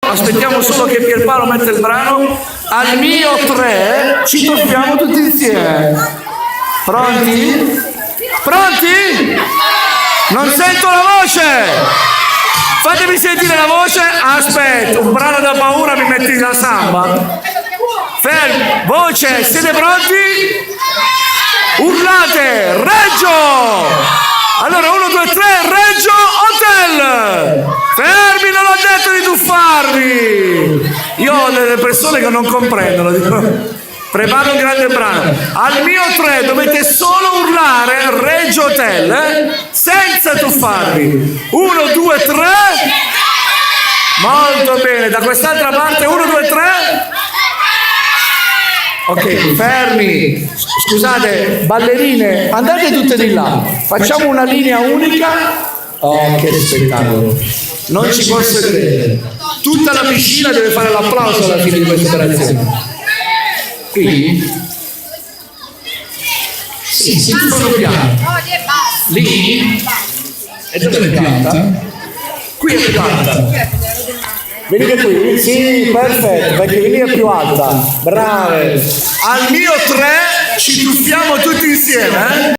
aspettiamo solo che Pierpaolo metta il brano. Al mio 3 ci tuffiamo tutti insieme. Pronti? Pronti? Non sento la voce! Fatemi sentire la voce. Aspetta, un brano da paura, mi metti la samba? Fermi, voce, siete pronti? Urlate, Reggio! Allora, 1, 2, 3, Reggio Hotel! Fermi, non ho detto di tuffarvi! Io ho delle persone che non comprendono, dico, preparo un grande brano. Al mio 3 dovete solo urlare Reggio Hotel, senza tuffarvi. 1, 2, 3. Molto bene, da quest'altra parte 1, 2, 3. Ok, fermi. Scusate, ballerine, andate tutte di là. Facciamo una linea unica. Oh, che spettacolo. Non ci posso credere. Tutta la piscina deve fare l'applauso alla fine di questa operazione. Qui? Sì, si tuffano piano. Lì? E dove è pianta? Qui è pianta. Venite qui? Sì, perfetto, perché lì è più alta. Brave. Al mio 3 ci tuffiamo tutti insieme, eh?